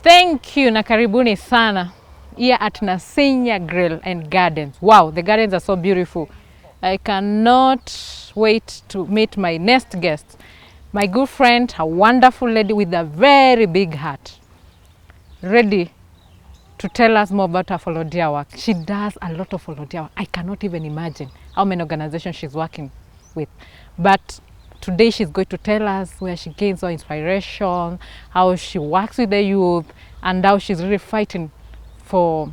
Thank you na karibuni sana here at Nasinya Grill and Gardens. Wow, the gardens are so beautiful. I cannot wait to meet my next guest. My good friend, a wonderful lady with a very big heart. Ready to tell us more about her volunteer work. She does a lot of volunteer work. I cannot even imagine how many organizations she's working with. But today she's going to tell us where she gains her inspiration, how she works with the youth, and how she's really fighting for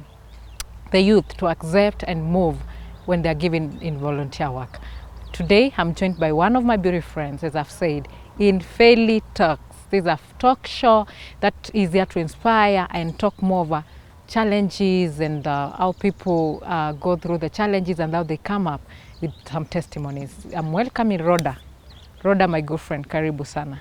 the youth to accept and move when they're given in volunteer work. Today, I'm joined by one of my beautiful friends, as I've said, in Felitalks. This is a talk show that is here to inspire and talk more about challenges and how people go through the challenges and how they come up with some testimonies. I'm welcoming Rhoda. Rhoda, my good friend, karibu sana.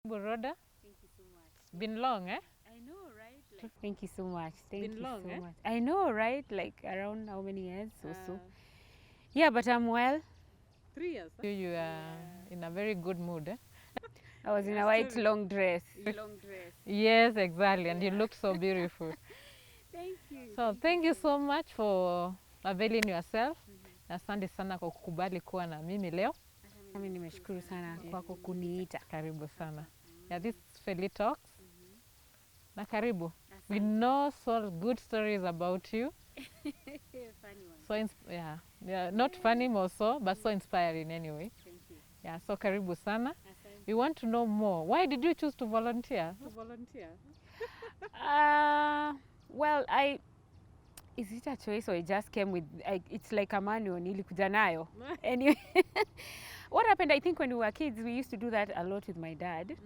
Rhoda, Thank you so much. it's been long, eh? I know, right? Like, thank you so much. Thank Been you long, so eh? much. I know, right? Like around how many years or so? Yeah, but I'm well. 3 years. Huh? You are in a very good mood, eh? I was in a white long dress. Long dress. Yes, exactly, and you look so beautiful. Thank you. So thank you so much for availing yourself. Asante sana kwa kukubali kuwa na mimi leo. Mimi nimeshukuru sana kwako kuniita. Karibu sana. Yeah, this is Felitalks. Na karibu. We know so good stories about you. Funny one. So yeah, not funny more so, but so inspiring anyway. Thank you. Yeah, so karibu sana. We want to know more. Why did you choose to volunteer? Well, is it a choice or it just came with, it's like a manual, nilikuja nayo. Anyway, what happened, I think when we were kids, we used to do that a lot with my dad.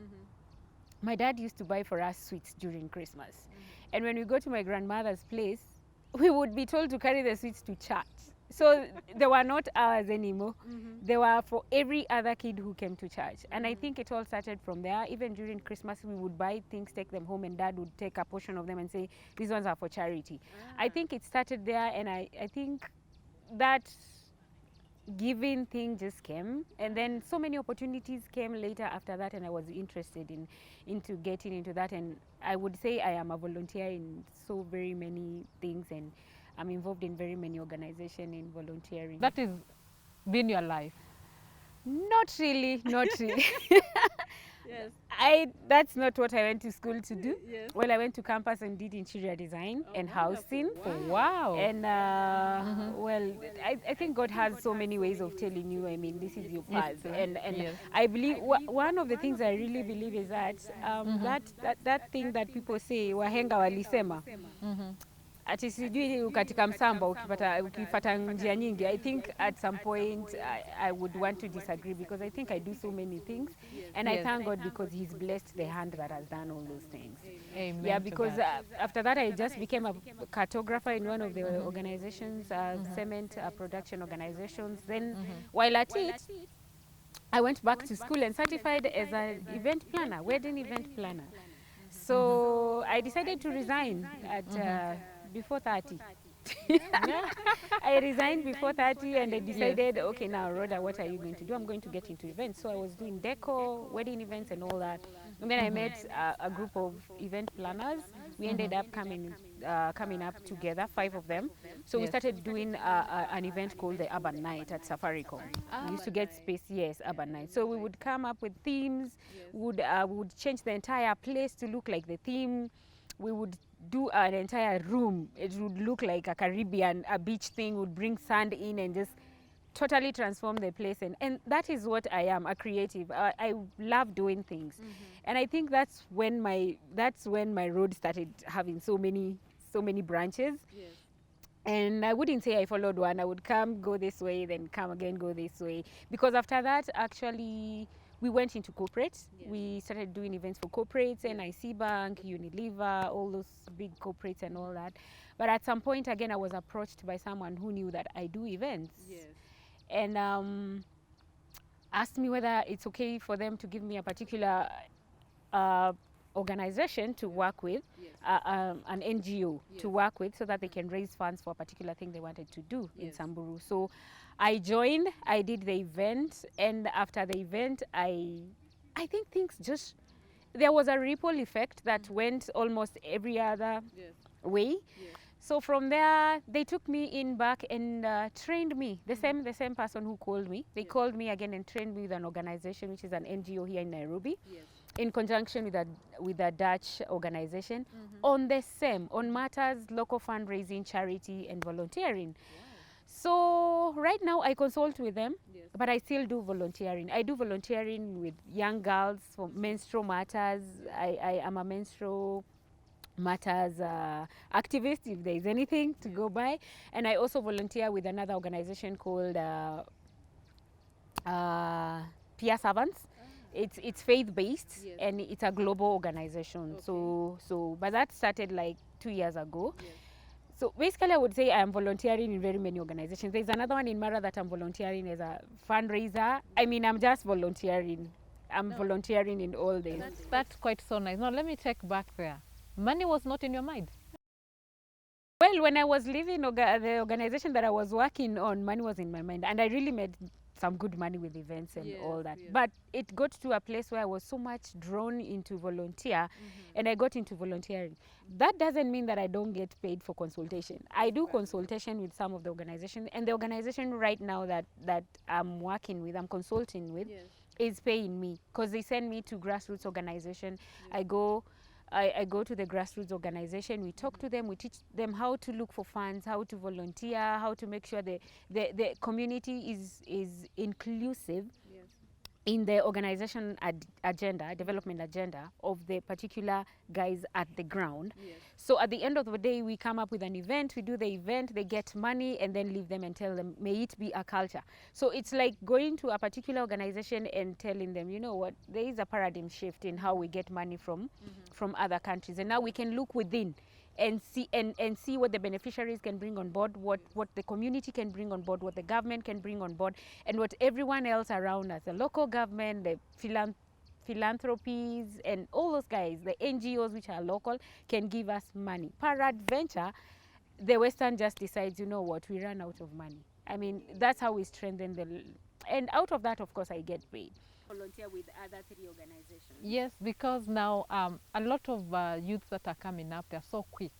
My dad used to buy for us sweets during Christmas. And when we go to my grandmother's place, we would be told to carry the sweets to church. So they were not ours anymore. They were for every other kid who came to church. And I think it all started from there. Even during Christmas, we would buy things, take them home, and dad would take a portion of them and say, these ones are for charity. I think it started there, and I think that giving thing just came, and then so many opportunities came later after that, and I was interested into getting into that. And I would say I am a volunteer in so very many things, and I'm involved in very many organizations in volunteering. That has been your life? Not really, not really. Yes. That's not what I went to school to do. Yes. Well, I went to campus and did interior design and housing. Wow. And well, I think God has so many ways of telling you, I mean, this is your path. And Yes. I believe one of the things I really believe is that that thing that people say, wahenga walisema. Ati sijui katika msamba ukifata njia nyingi. I think at some point I would want to disagree, because I think I do so many things, and I thank God because he's blessed the hand that has done all those things. Amen. Yeah, because after that I just became a cartographer in one of the organizations, cement production organizations. Then while at it, I went back to school and certified as an event planner, wedding event planner. So I decided to resign at before 30. I resigned before 30, and I decided, okay, now Rhoda, what are you going to do? I'm going to get into events. So I was doing decor, wedding events and all that. And then I met a group of event planners. We ended up coming up together, 5 of them. So we started doing an event called the Urban Night at Safaricom. We used to get space, yes, Urban Night. So we would come up with themes, we would change the entire place to look like the theme. We would do an entire room. It would look like a Caribbean, a beach thing. Would bring sand in and just totally transform the place. And that is what I am, a creative. I love doing things. And I think that's when my road started having so many branches. Yes. And I wouldn't say I followed one. I would come, go this way, then come again, go this way. Because after that, actually, we went into corporates. Yes. We started doing events for corporates, NIC Bank, Unilever, all those big corporates and all that. But at some point, again, I was approached by someone who knew that I do events. Yes. And asked me whether it's okay for them to give me a particular organization to work with, an NGO to work with, so that they can raise funds for a particular thing they wanted to do in Samburu. So I joined, I did the event, and after the event, I think things just, there was a ripple effect that went almost every other way. So from there, they took me in back and trained me. The same person who called me. They called me again and trained me with an organization, which is an NGO here in Nairobi, in conjunction with a Dutch organization, on matters local fundraising, charity, and volunteering. So right now I consult with them, but I still do volunteering. I do volunteering with young girls for menstrual matters. I am a menstrual matters activist, if there is anything to go by. And I also volunteer with another organization called Peer Servants. It's faith-based, and it's a global organization. But that started like 2 years ago. So basically, I would say I am volunteering in very many organizations. There's another one in Mara that I'm volunteering as a fundraiser. I mean, I'm just volunteering. I'm volunteering in all this. That's quite so nice. Now, let me take back there. Money was not in your mind? Well, when I was leaving the organization that I was working on, money was in my mind, and I really made some good money with events and all that. But it got to a place where I was so much drawn into volunteer, and I got into volunteering. That doesn't mean that I don't get paid for consultation. I do consultation with some of the organizations, and the organization right now that I'm working with, I'm consulting with, is paying me, because they send me to grassroots organization. I go to the grassroots organization, we talk to them, we teach them how to look for funds, how to volunteer, how to make sure the community is inclusive in the organization agenda, development agenda of the particular guys at the ground. So at the end of the day, we come up with an event, we do the event, they get money, and then leave them and tell them, may it be a culture. So it's like going to a particular organization and telling them, you know what, there is a paradigm shift in how we get money from other countries, and now we can look within and see what the beneficiaries can bring on board, what the community can bring on board, what the government can bring on board, and what everyone else around us, the local government, the philanthropies, and all those guys, the NGOs which are local, can give us money. Peradventure, the Western just decides, you know what, we run out of money. I mean, that's how we strengthen and out of that, of course, I get paid. Volunteer with other 3 organizations. Yes, because now a lot of youths that are coming up, they're so quick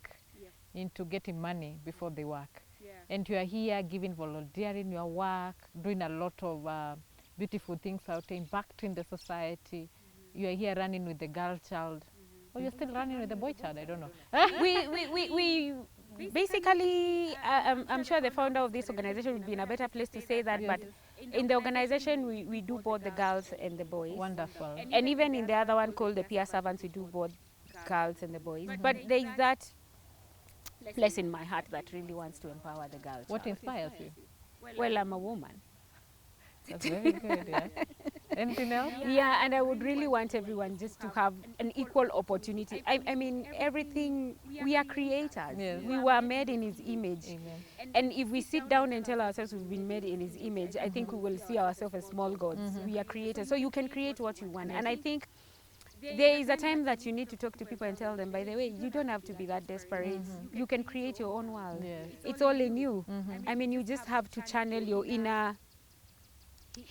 into getting money before they work. And you are here giving volunteering your work, doing a lot of beautiful things out there, impacting the society. You are here running with the girl child. Oh, you're still running with the boy child? I don't know. we basically, I'm sure the founder of this organization would be in a better place to say that, but in the organization, we do both the girls and the boys. Wonderful. And even in the other one called the Peer Servants, we do both girls and the boys. But there is that place in my heart that really wants to empower the girls. What inspires you? Well, I'm a woman. That's very good, yeah. Anything else? Yeah, and I would really want everyone just to have an equal opportunity. I mean, everything, we are creators. Yes. We were made in His image. Amen. And if we sit down and tell ourselves we've been made in His image, I think we will see ourselves as small gods. We are creators. So you can create what you want. And I think there is a time that you need to talk to people and tell them, by the way, you don't have to be that desperate. You can create your own world. Yes. It's all in you. I mean, you just have to channel your inner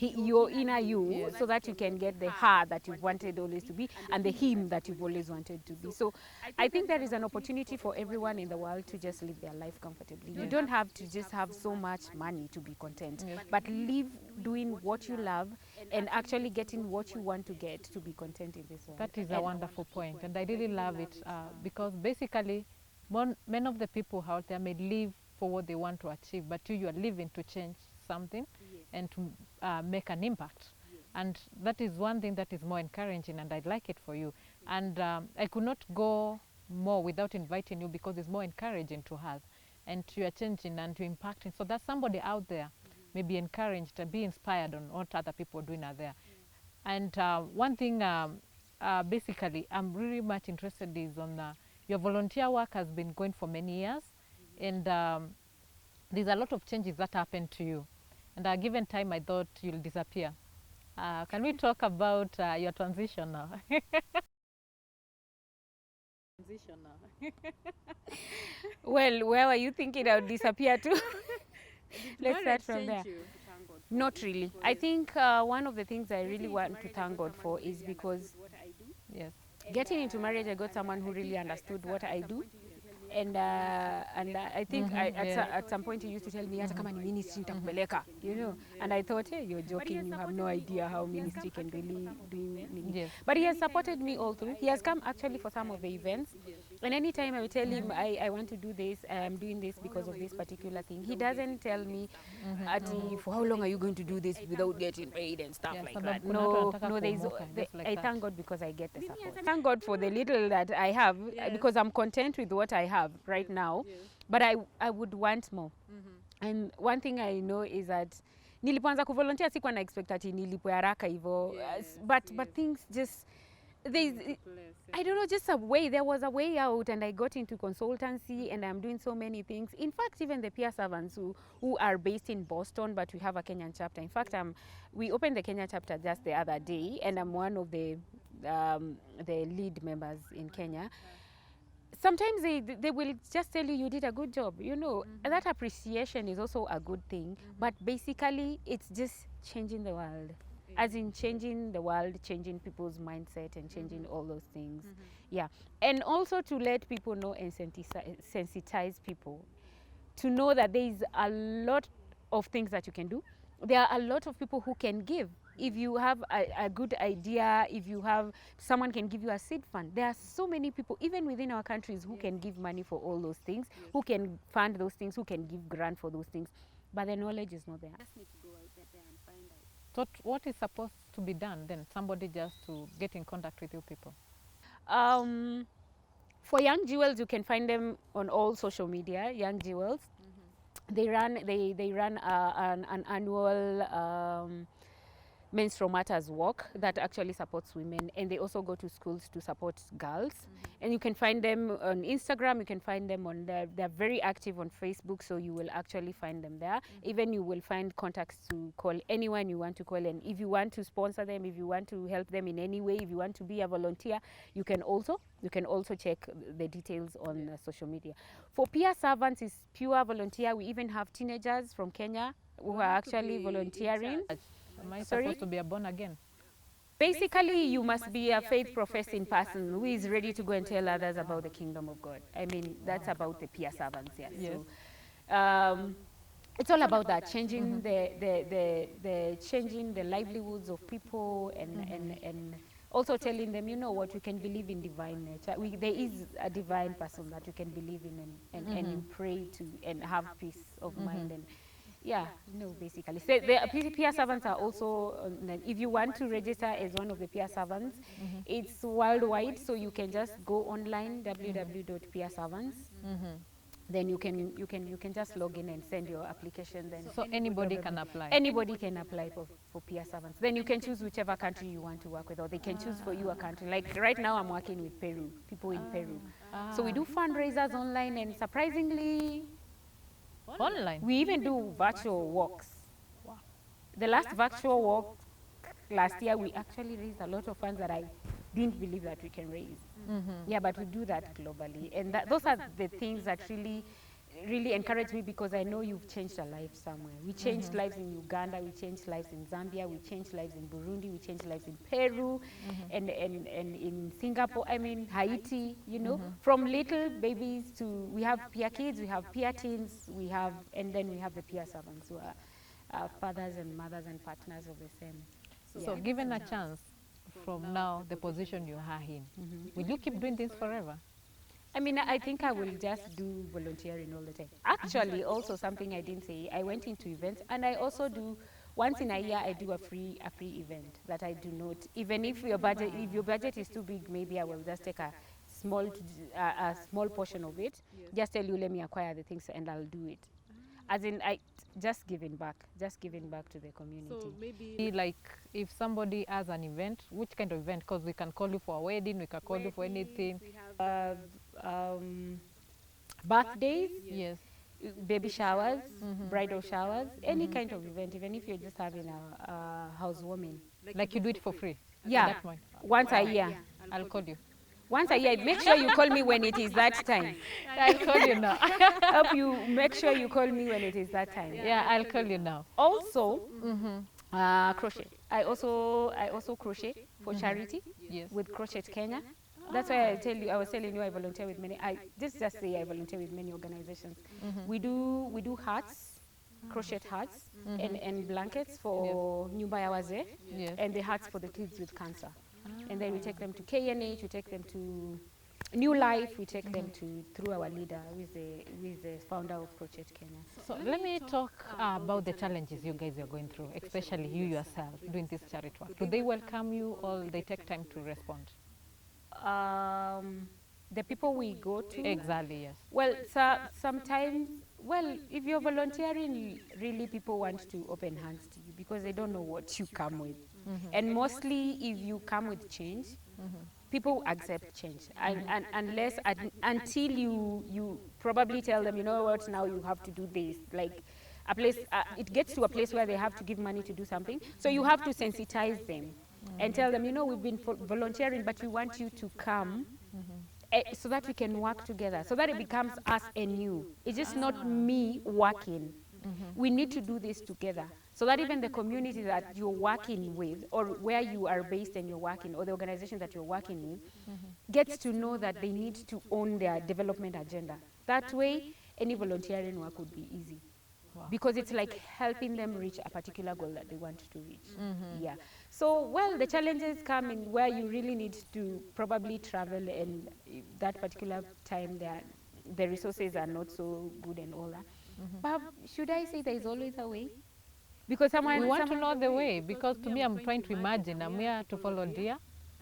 you, so that you can get the her that you've wanted always to be, and the him that you've always wanted to be. So I think there is an opportunity for everyone in the world to just live their life comfortably. You don't have to just have so much money to be content, but live doing what you love and actually getting what you want to get to be content in this world. That is a wonderful point, and I really love it because basically many of the people out there may live for what they want to achieve, but you are living to change something and to make an impact. And that is one thing that is more encouraging, and I'd like it for you. And I could not go more without inviting you, because it's more encouraging to us, and you are changing and you're impacting, so that somebody out there may be encouraged and be inspired on what other people are doing out there. And one thing basically I'm really much interested is on your volunteer work has been going for many years, and there's a lot of changes that happened to you. And given time, I thought you'll disappear. Can we talk about your transition now? transition now. Well, where were you thinking I would disappear to? Let's start from there. You? Not really. I think one of the things I really want to thank God for is because Yes. getting into marriage, I got someone who really understood what I do. And I think at some point he used to tell me, hata kama ni ministry nitakupeleka, you know. And I thought, hey, you're joking. You have no idea how ministry can really do. Yes. But he has supported me all through. He has come actually for some of the events. And anytime I will tell him, I want to do this, I'm doing this because of this particular thing, he doesn't tell me, Ati, for how long are you going to do this without getting paid and stuff like that. No, I thank God because I get the support. Thank God for the little that I have because I'm content with what I have right now. But I would want more. And one thing I know is that nilipoanza kuvolunteer sikuwa na expect ati nilipwe haraka hivyo. But things just I don't know, just a way. There was a way out, and I got into consultancy, and I'm doing so many things. In fact, even the peer servants who are based in Boston, but we have a Kenyan chapter. In fact, we opened the Kenya chapter just the other day, and I'm one of the lead members in Kenya. Sometimes they will just tell you you did a good job, you know. And that appreciation is also a good thing, but basically it's just changing the world, as in changing the world, changing people's mindset and changing all those things. Yeah. And also to let people know and sensitize people to know that there is a lot of things that you can do. There are a lot of people who can give. If you have a good idea, if you have someone can give you a seed fund, there are so many people, even within our countries, who can give money for all those things, who can fund those things, who can give grant for those things. But the knowledge is not there. Just need to go out there and find out. So what is supposed to be done then? Somebody just to get in contact with you people. For Young Jewels, you can find them on all social media. Young Jewels. They run an annual menstrual matters walk that actually supports women, and they also go to schools to support girls. And you can find them on Instagram, you can find them on they're very active on Facebook, so you will actually find them there. Even you will find contacts to call anyone you want to call, and if you want to sponsor them, if you want to help them in any way, if you want to be a volunteer, you can also check the details on social media. For peer servants is pure volunteer. We even have teenagers from Kenya who are actually volunteering. Am I Sorry? supposed to be a born again? Basically, you must be a faith professing person who is ready to go and tell others about the kingdom of God. I mean, that's about the peer servants, yes. Yes. So, it's all about that, changing changing the livelihoods of people, and also telling them, you know what, you can believe in divine nature. There is a divine person that you can believe in and pray to and have peace of mind. And yeah, no, basically. So the peer servants are also, if you want to register as one of the peer servants, it's worldwide, so you can just go online, www.peerservants. Then you can just log in and send your application. Then So anybody can apply. anybody can apply for peer servants. Then you can choose whichever country you want to work with, or they can choose for you a country. Like right now, I'm working with Peru, people in Peru. So we do fundraisers online, and surprisingly, Online. we even do virtual walks. The last virtual walk last year, we actually raised a lot of funds that I didn't believe that we can raise. Yeah, but we do that globally, and those are the things that really encourage me, because I know you've changed a life somewhere. We changed lives in Uganda, we changed lives in Zambia, we changed lives in Burundi, we changed lives in Peru, and in Singapore, I mean Haiti, you know, from little babies to, we have peer kids, we have peer teens, and then we have the peer servants who are fathers and mothers and partners of the same. So given a chance from now, the position you are in, will you keep doing this forever? I mean, I think I will just do volunteering all the time. Actually, also something I didn't say, I went into events, and I also do, once in a year, I do a free event that I do not, even if your budget is too big, maybe I will just take a small portion of it, just tell you, let me acquire the things, and I'll do it. As in, just giving back to the community. So maybe like if somebody has an event, which kind of event? Because we can call you for a wedding, we can call you for anything. Birthdays, Yes. baby showers, bridal showers, any kind of event, even if you're just having a housewarming. Like you do it for free. Yeah, That one. once a year. I'll call you. Once a year. Make sure you call me when it is that time. I'll call you now. Help you make sure you call me when it is that time. Yeah, I'll call you now. Also, crochet. I also crochet for charity Yes. with Crochet Kenya. That's why I was telling you I volunteer with many. I just say I volunteer with many organizations. We do hats, crochet hats, and blankets for nyumba ya wazee, Yes. and the hats for the kids with cancer. And then we take them to KNH, we take them to New Life, we take them to through our leader, who is the founder of Crochet Kenya. So let me talk about the challenges you guys are going through, especially you yourself doing this charity work. Do they welcome you or they take time to respond? The people we go to. Exactly, yes. Well, sometimes, if you're volunteering, really people want to open hands to you because they don't know what you come with. And mostly, if you come with change, people accept change. And until you probably tell them, you know what, now you have to do this. Like a place, it gets to a place where they have to give money to do something. So you have to sensitize them and tell them, we've been volunteering, but we want you to come. So that we can work together, so that it becomes us and you. It's just not me working. We need to do this together, so that even the community that you're working with, or where you are based and you're working, or the organization that you're working with, gets to know that they need to own their development agenda. That way, any volunteering work would be easy. Because it's like helping them reach a particular goal that they want to reach. Yeah. So, the challenges come in where you really need to probably travel, and that particular time the resources are not so good and all that. But should I say there is always a way? Because We want to know the way, because to me, I'm trying to imagine, I'm here to volunteer.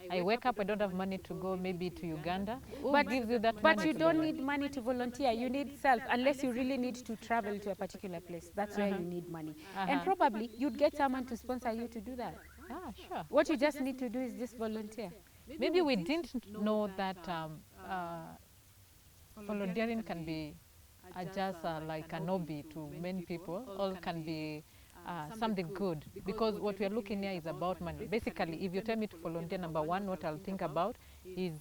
I wake up, I don't have money to go maybe to Uganda. Who gives you that But money you to don't go? need money to volunteer. You need self, unless you really need to travel to a particular place. That's where you need money. And probably you'd get someone to sponsor you to do that. Ah, sure. What you just need to do is just volunteer. Maybe we didn't know that volunteering can be just like an hobby to many people, or can be something good, because what we are looking here is about money. Basically, if you tell me to volunteer, number one, what I'll think about is,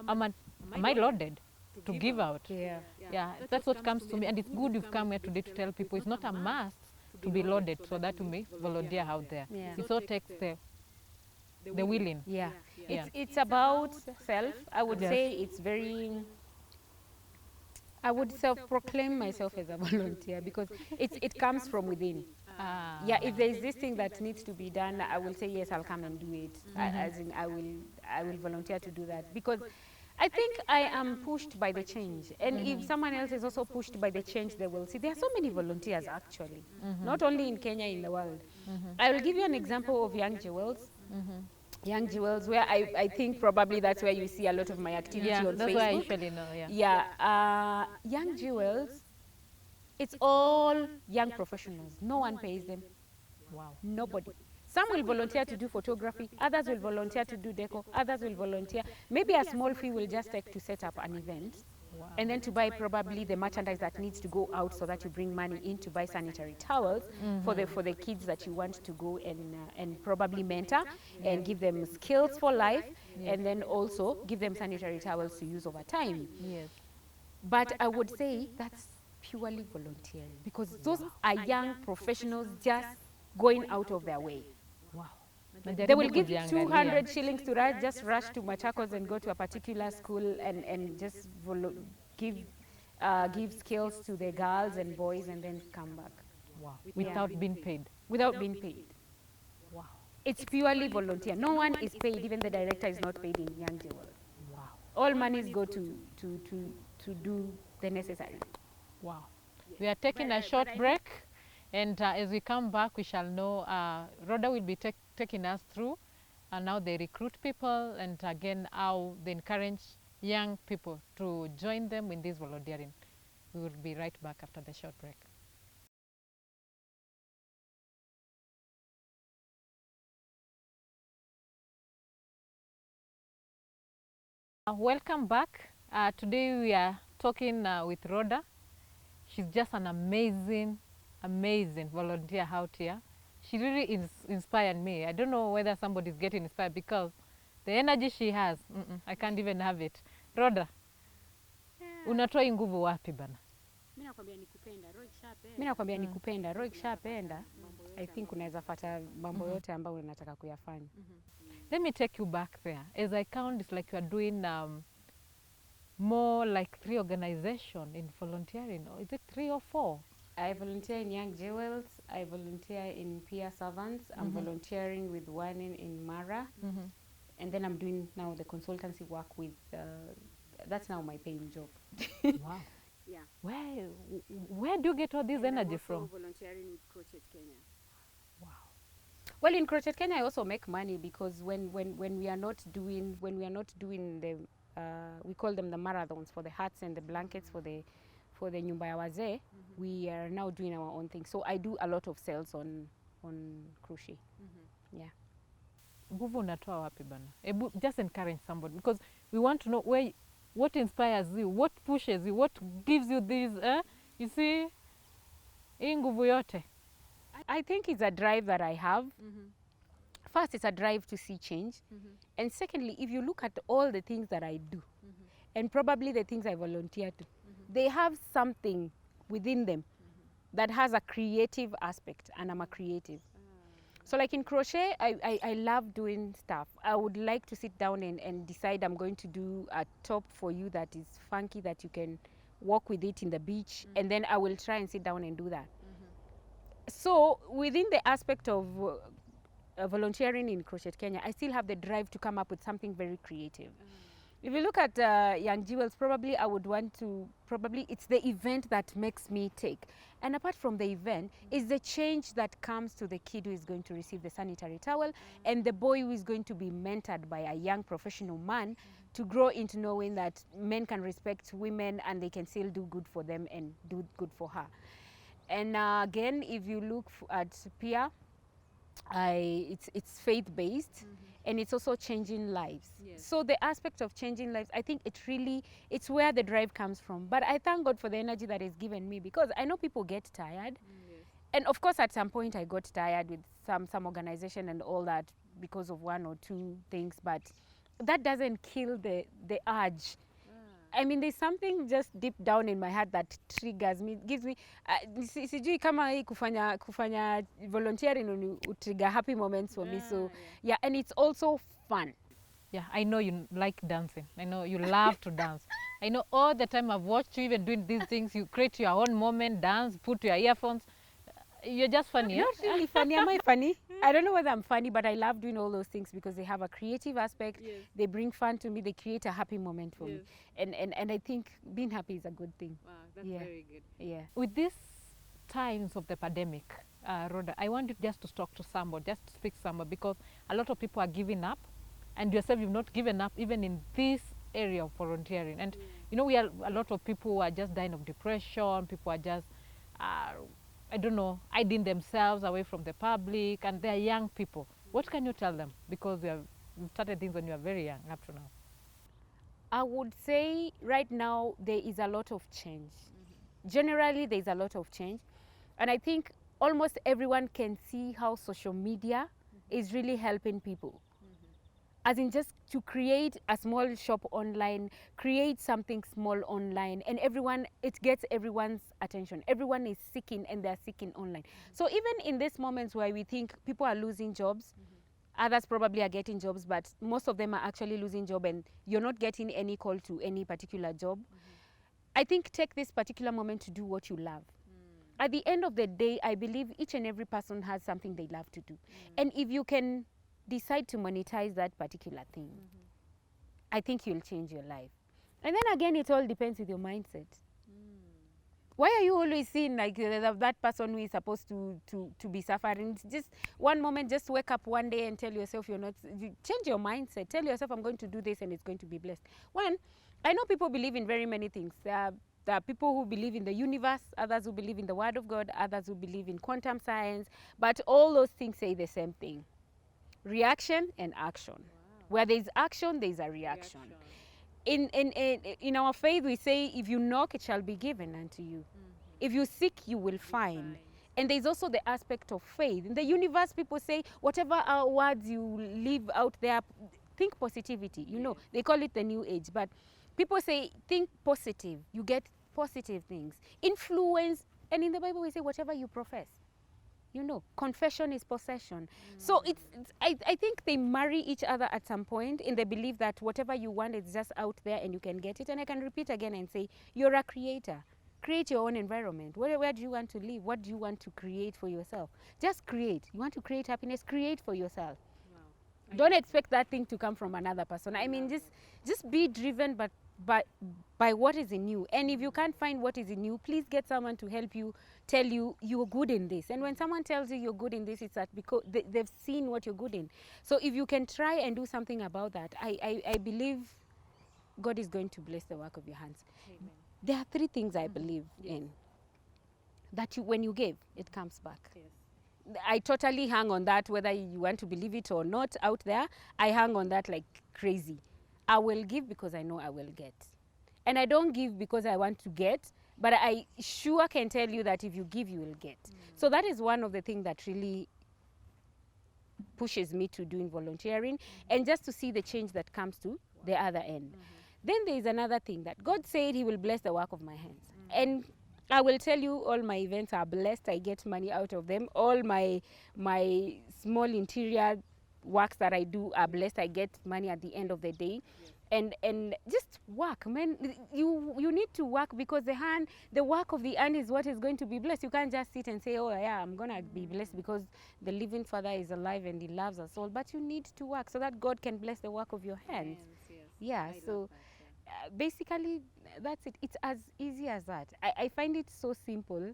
am I loaded to give out? Yeah. Yeah, that's what comes to me, and it's good you've come here today to tell people it's not a must to be loaded so that you may volunteer out there. Yeah. It all takes the willing. Yeah. Yeah. It's about self. I would Yes. say it's very. I would self-proclaim myself as a volunteer because it comes from within. Ah, Yeah, if there is this thing that needs to be done, I will say yes, I'll come and do it. As in, I will volunteer to do that because I think I am pushed by the change, and if someone else is also pushed by the change, they will see. There are so many volunteers actually, not only in Kenya, in the world. I will give you an example of Young Jewels. Young Jewels, where I think probably that's where you see a lot of my activity yeah, on that's Facebook. what I usually know. Yeah. Yeah, Young Jewels, it's all young professionals. No one pays them. Wow. Nobody. Some will volunteer to do photography, others will volunteer to do deco, others will volunteer. Maybe a small fee will just take to set up an event, Wow. and then to buy probably the merchandise that needs to go out, so that you bring money in to buy sanitary towels for the kids that you want to go and probably mentor and give them skills for life, and then also give them sanitary towels to use over time. Yes. But I would say that's purely volunteering, because those are young professionals just going out of their way. Wow. They will give 200 shillings to just rush to Machakos and go to a particular school and just give skills to the girls and boys and then come back Wow. Without being paid. without being paid. Wow. It's purely volunteer. No one is paid. Even the director is not paid in Young Jewel. Wow. All monies go to do the necessary. Wow. We are taking a short break, and as we come back, we shall know. Rhoda will be taking us through now they recruit people, and again how they encourage young people to join them in this volunteering. We will be right back after the short break. Welcome back. Today we are talking with Rhoda. She's just an amazing volunteer out here. She really inspired me. I don't know whether somebody is getting inspired, because The energy she has, I can't even have it. Rhoda, unatoa hii nguvu wapi bana? Mimi nakwambia nikupenda, roho ikishapenda. Mimi nakwambia nikupenda, roho ikishapenda, I think unaweza fuata mambo yote ambayo unataka kuyafanya. Let me take you back there. As I count, it's like you are doing more like 3 organizations in volunteering. Or is it 3 or 4? I volunteer in Young Jewels, I volunteer in Peer Servants, I'm volunteering with one in Mara, and then I'm doing now the consultancy work with, that's now my paying job. Wow. Yeah. Where do you get all this And energy I'm also from? volunteering with Crochet Kenya. Wow. Well, in Crochet Kenya, I also make money because when we are not doing the we call them the marathons for the hats and the blankets for the nyumba ya wazee, we are now doing our own thing. So I do a lot of sales on crochet. Yeah. Nguvu unatoa wapi bana? Ebu just encourage somebody because we want to know what inspires you, what pushes you, what gives you this, you see, hii nguvu yote. I think it's a drive that I have. First, it's a drive to see change. And secondly, if you look at all the things that I do, and probably the things I volunteer to, they have something within them that has a creative aspect, and I'm a creative. So like in crochet, I love doing stuff. I would like to sit down and decide I'm going to do a top for you that is funky, that you can walk with it in the beach, and then I will try and sit down and do that. So within the aspect of volunteering in Crochet Kenya, I still have the drive to come up with something very creative. If you look at Young Jewels, probably I would want to, probably it's the event that makes me take. And apart from the event, is the change that comes to the kid who is going to receive the sanitary towel and the boy who is going to be mentored by a young professional man to grow into knowing that men can respect women and they can still do good for them and do good for her. And again, if you look at Pia, it's faith-based, and it's also changing lives. Yes. So the aspect of changing lives, I think it's where the drive comes from. But I thank God for the energy that is given me, because I know people get tired. And of course, at some point I got tired with some organization and all that because of 1 or 2 things, but that doesn't kill the urge. I mean, there's something just deep down in my heart that triggers me, gives me, sijui kama hii kufanya volunteering trigger happy moments for me. So yeah, and it's also fun. Yeah, I know you like dancing. I know you love to dance. I know all the time I've watched you even doing these things. You create your own moment, dance, put your earphones. You're just funny. Not really funny. Am I funny? I don't know whether I'm funny, but I love doing all those things because they have a creative aspect. Yes. They bring fun to me. They create a happy moment for me. Yes. And I think being happy is a good thing. Wow, that's Yeah. very good. Yeah. With these times of the pandemic, Rhoda, I want you just to talk to somebody, just to speak to somebody, because a lot of people are giving up, and yourself, you've not given up even in this area of volunteering. And you know, we are a lot of people who are just dying of depression. People are just, I don't know, hiding themselves away from the public, and they're young people. What can you tell them? Because you started things when you were very young up to now. I would say right now there is a lot of change. Generally, there is a lot of change. And I think almost everyone can see how social media is really helping people. As in, just to create a small shop online, create something small online, and it gets everyone's attention. Everyone is seeking, and they're seeking online. So even in these moments where we think people are losing jobs, others probably are getting jobs, but most of them are actually losing job, and you're not getting any call to any particular job. I think take this particular moment to do what you love. At the end of the day, I believe each and every person has something they love to do. And if you can decide to monetize that particular thing, I think you'll change your life. And then again, it all depends with your mindset. Why are you always seeing like that person who is supposed to be suffering? Just one moment, just wake up one day and tell yourself change your mindset. Tell yourself, I'm going to do this and it's going to be blessed. One, I know people believe in very many things. There are people who believe in the universe, others who believe in the word of God, others who believe in quantum science, but all those things say the same thing. Reaction and action. Wow. Where there is action, there is a reaction. In our faith, we say, if you knock, it shall be given unto you. If you seek, you will find. And there's also the aspect of faith. In the universe, people say, whatever words you leave out there, think positivity. You know, they call it the new age, but people say think positive. You get positive things. Influence, and in the Bible we say whatever you profess. You know, confession is possession. So I think they marry each other at some point in the belief that whatever you want is just out there and you can get it. And I can repeat again and say, you're a creator. Create your own environment. Where do you want to live? What do you want to create for yourself? Just create. You want to create happiness? Create for yourself. Wow. Don't expect that thing to come from another person. I mean, just be driven by what is in you. And if you can't find what is in you, please get someone to help you, tell you you're good in this. And when someone tells you you're good in this, it's that because they've seen what you're good in. So if you can try and do something about that, I believe God is going to bless the work of your hands. Amen. There are 3 things I believe in. That when you give, it comes back. Yes. I totally hang on that, whether you want to believe it or not out there. I hang on that like crazy. I will give because I know I will get. And I don't give because I want to get, but I sure can tell you that if you give, you will get. So that is one of the things that really pushes me to doing volunteering and just to see the change that comes to the other end. Then there is another thing that God said he will bless the work of my hands. And I will tell you, all my events are blessed. I get money out of them. All my small interior works that I do are blessed. I get money at the end of the day. And just work, man. You need to work because the work of the hand is what is going to be blessed. You can't just sit and say, oh yeah, I'm gonna be blessed because the living Father is alive and he loves us all. But you need to work so that God can bless the work of your hands. Yes. Yeah, I so love that, yeah. basically that's it. It's as easy as that. I find it so simple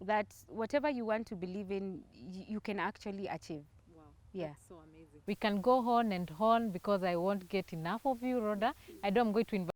that whatever you want to believe in, you can actually achieve. Wow. Yeah. That's so amazing. We can go on and on because I won't get enough of you, Rhoda. I know I'm going to invite